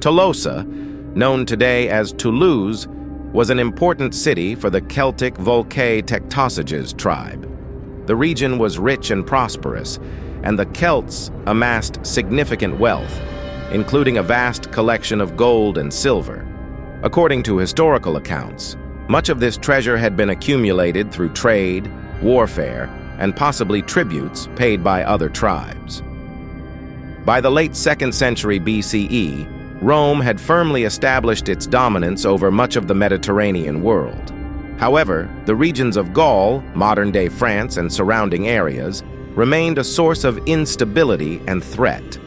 Tolosa, known today as Toulouse, was an important city for the Celtic Volcae Tectosages tribe. The region was rich and prosperous, and the Celts amassed significant wealth, including a vast collection of gold and silver. According to historical accounts, much of this treasure had been accumulated through trade, warfare, and possibly tributes paid by other tribes. By the late 2nd century BCE, Rome had firmly established its dominance over much of the Mediterranean world. However, the regions of Gaul, modern-day France, and surrounding areas remained a source of instability and threat.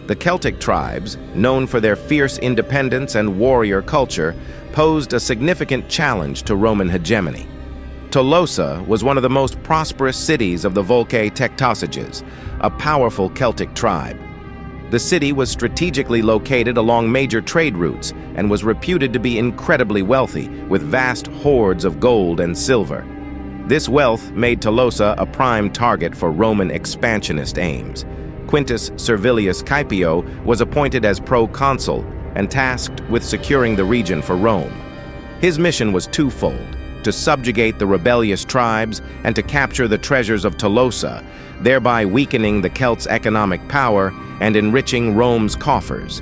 The Celtic tribes, known for their fierce independence and warrior culture, posed a significant challenge to Roman hegemony. Tolosa was one of the most prosperous cities of the Volcae Tectosages, a powerful Celtic tribe. The city was strategically located along major trade routes and was reputed to be incredibly wealthy, with vast hoards of gold and silver. This wealth made Tolosa a prime target for Roman expansionist aims. Quintus Servilius Caepio was appointed as proconsul and tasked with securing the region for Rome. His mission was twofold: to subjugate the rebellious tribes and to capture the treasures of Tolosa, thereby weakening the Celts' economic power and enriching Rome's coffers.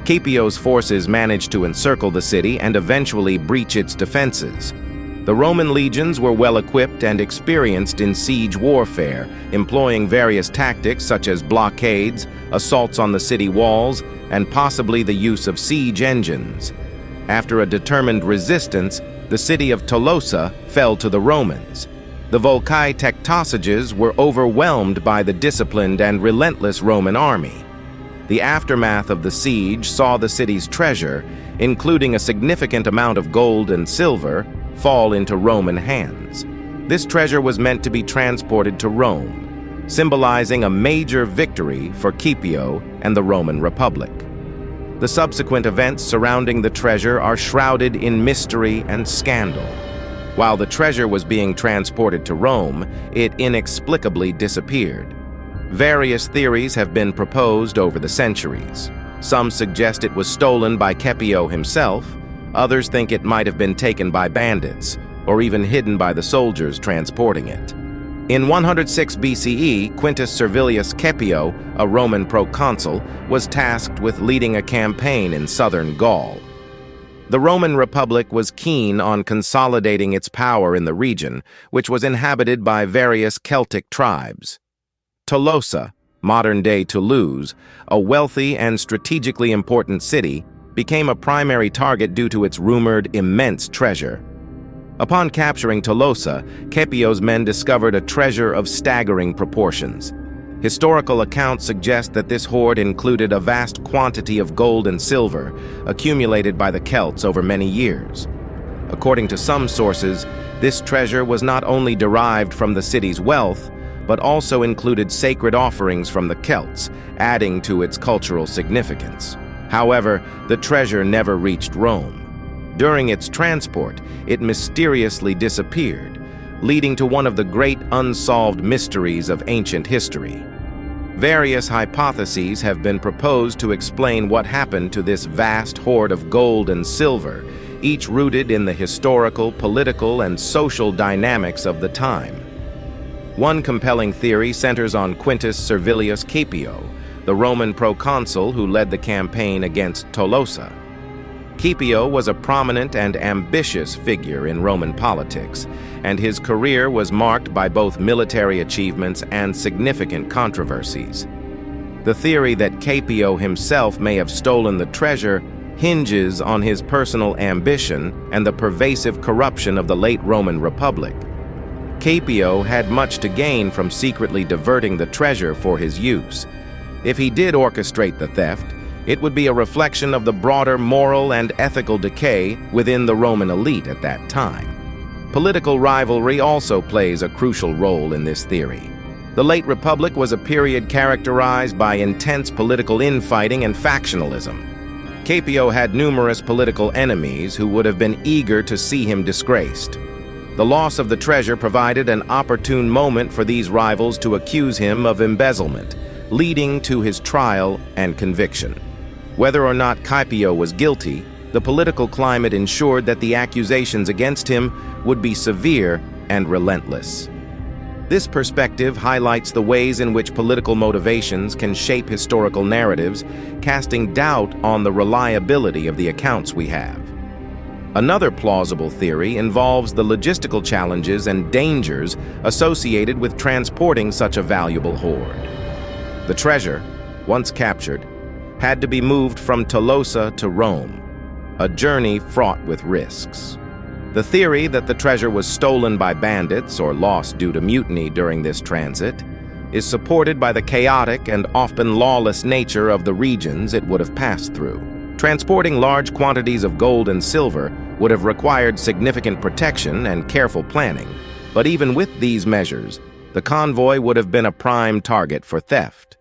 Caepio's forces managed to encircle the city and eventually breach its defenses. The Roman legions were well-equipped and experienced in siege warfare, employing various tactics such as blockades, assaults on the city walls, and possibly the use of siege engines. After a determined resistance, the city of Tolosa fell to the Romans. The Volcae Tectosages were overwhelmed by the disciplined and relentless Roman army. The aftermath of the siege saw the city's treasure, including a significant amount of gold and silver, fall into Roman hands. This treasure was meant to be transported to Rome, symbolizing a major victory for Caepio and the Roman Republic. The subsequent events surrounding the treasure are shrouded in mystery and scandal. While the treasure was being transported to Rome, it inexplicably disappeared. Various theories have been proposed over the centuries. Some suggest it was stolen by Caepio himself. Others think it might have been taken by bandits, or even hidden by the soldiers transporting it. In 106 BCE, Quintus Servilius Caepio, a Roman proconsul, was tasked with leading a campaign in southern Gaul. The Roman Republic was keen on consolidating its power in the region, which was inhabited by various Celtic tribes. Tolosa, modern-day Toulouse, a wealthy and strategically important city, became a primary target due to its rumored immense treasure. Upon capturing Tolosa, Caepio's men discovered a treasure of staggering proportions. Historical accounts suggest that this hoard included a vast quantity of gold and silver accumulated by the Celts over many years. According to some sources, this treasure was not only derived from the city's wealth, but also included sacred offerings from the Celts, adding to its cultural significance. However, the treasure never reached Rome. During its transport, it mysteriously disappeared, leading to one of the great unsolved mysteries of ancient history. Various hypotheses have been proposed to explain what happened to this vast hoard of gold and silver, each rooted in the historical, political, and social dynamics of the time. One compelling theory centers on Quintus Servilius Caepio, the Roman proconsul who led the campaign against Tolosa. Caepio was a prominent and ambitious figure in Roman politics, and his career was marked by both military achievements and significant controversies. The theory that Caepio himself may have stolen the treasure hinges on his personal ambition and the pervasive corruption of the late Roman Republic. Caepio had much to gain from secretly diverting the treasure for his use. If he did orchestrate the theft, it would be a reflection of the broader moral and ethical decay within the Roman elite at that time. Political rivalry also plays a crucial role in this theory. The late Republic was a period characterized by intense political infighting and factionalism. Caepio had numerous political enemies who would have been eager to see him disgraced. The loss of the treasure provided an opportune moment for these rivals to accuse him of embezzlement, leading to his trial and conviction. Whether or not Caepio was guilty, the political climate ensured that the accusations against him would be severe and relentless. This perspective highlights the ways in which political motivations can shape historical narratives, casting doubt on the reliability of the accounts we have. Another plausible theory involves the logistical challenges and dangers associated with transporting such a valuable hoard. The treasure, once captured, had to be moved from Tolosa to Rome, a journey fraught with risks. The theory that the treasure was stolen by bandits or lost due to mutiny during this transit is supported by the chaotic and often lawless nature of the regions it would have passed through. Transporting large quantities of gold and silver would have required significant protection and careful planning, but even with these measures, the convoy would have been a prime target for theft.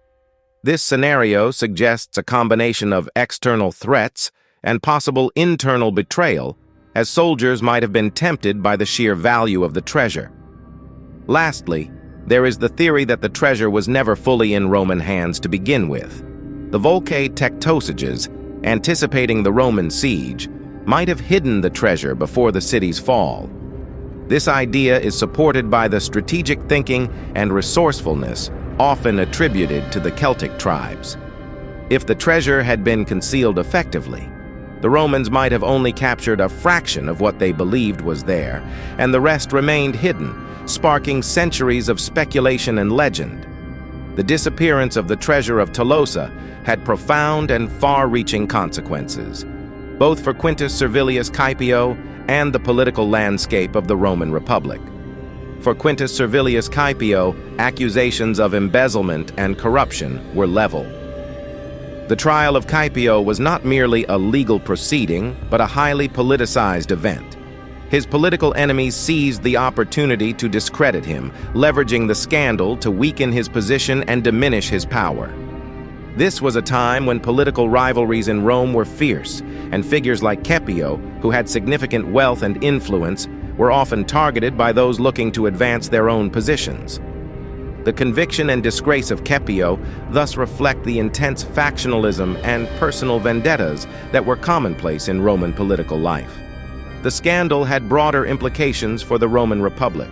This scenario suggests a combination of external threats and possible internal betrayal, as soldiers might have been tempted by the sheer value of the treasure. Lastly, there is the theory that the treasure was never fully in Roman hands to begin with. The Volcae Tectosages, anticipating the Roman siege, might have hidden the treasure before the city's fall. This idea is supported by the strategic thinking and resourcefulness often attributed to the Celtic tribes. If the treasure had been concealed effectively, the Romans might have only captured a fraction of what they believed was there, and the rest remained hidden, sparking centuries of speculation and legend. The disappearance of the treasure of Tolosa had profound and far-reaching consequences, both for Quintus Servilius Caepio and the political landscape of the Roman Republic. For Quintus Servilius Caepio, accusations of embezzlement and corruption were leveled. The trial of Caepio was not merely a legal proceeding, but a highly politicized event. His political enemies seized the opportunity to discredit him, leveraging the scandal to weaken his position and diminish his power. This was a time when political rivalries in Rome were fierce, and figures like Caepio, who had significant wealth and influence, were often targeted by those looking to advance their own positions. The conviction and disgrace of Caepio thus reflect the intense factionalism and personal vendettas that were commonplace in Roman political life. The scandal had broader implications for the Roman Republic.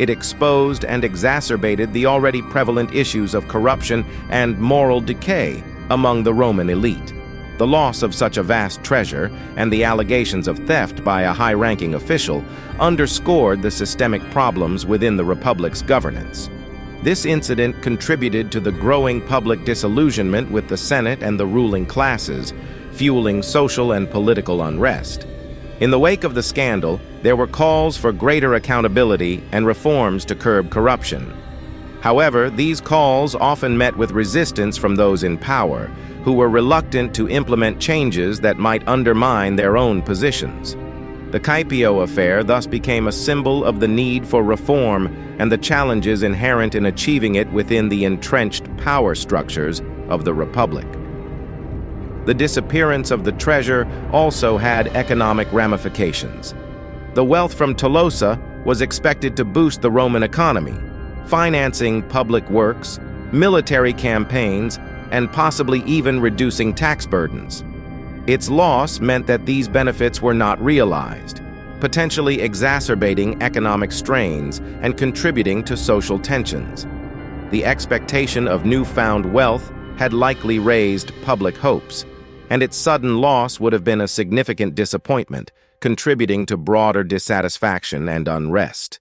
It exposed and exacerbated the already prevalent issues of corruption and moral decay among the Roman elite. The loss of such a vast treasure and the allegations of theft by a high-ranking official underscored the systemic problems within the Republic's governance. This incident contributed to the growing public disillusionment with the Senate and the ruling classes, fueling social and political unrest. In the wake of the scandal, there were calls for greater accountability and reforms to curb corruption. However, these calls often met with resistance from those in power, who were reluctant to implement changes that might undermine their own positions. The Caepio affair thus became a symbol of the need for reform and the challenges inherent in achieving it within the entrenched power structures of the Republic. The disappearance of the treasure also had economic ramifications. The wealth from Tolosa was expected to boost the Roman economy, financing public works, military campaigns, and possibly even reducing tax burdens. Its loss meant that these benefits were not realized, potentially exacerbating economic strains and contributing to social tensions. The expectation of newfound wealth had likely raised public hopes, and its sudden loss would have been a significant disappointment, contributing to broader dissatisfaction and unrest.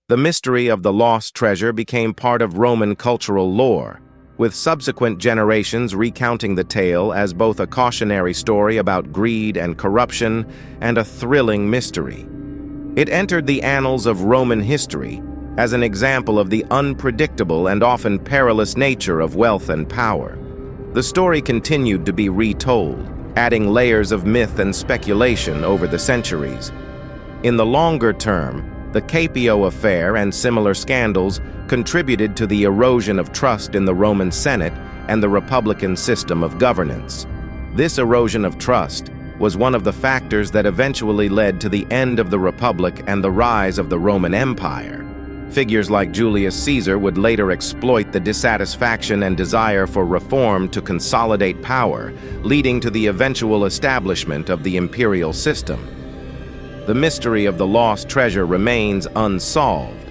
The mystery of the lost treasure became part of Roman cultural lore, with subsequent generations recounting the tale as both a cautionary story about greed and corruption and a thrilling mystery. It entered the annals of Roman history as an example of the unpredictable and often perilous nature of wealth and power. The story continued to be retold, adding layers of myth and speculation over the centuries. In the longer term, the Caepio affair and similar scandals contributed to the erosion of trust in the Roman Senate and the Republican system of governance. This erosion of trust was one of the factors that eventually led to the end of the Republic and the rise of the Roman Empire. Figures like Julius Caesar would later exploit the dissatisfaction and desire for reform to consolidate power, leading to the eventual establishment of the imperial system. The mystery of the lost treasure remains unsolved,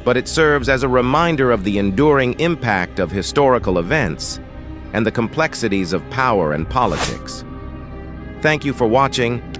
but it serves as a reminder of the enduring impact of historical events and the complexities of power and politics. Thank you for watching.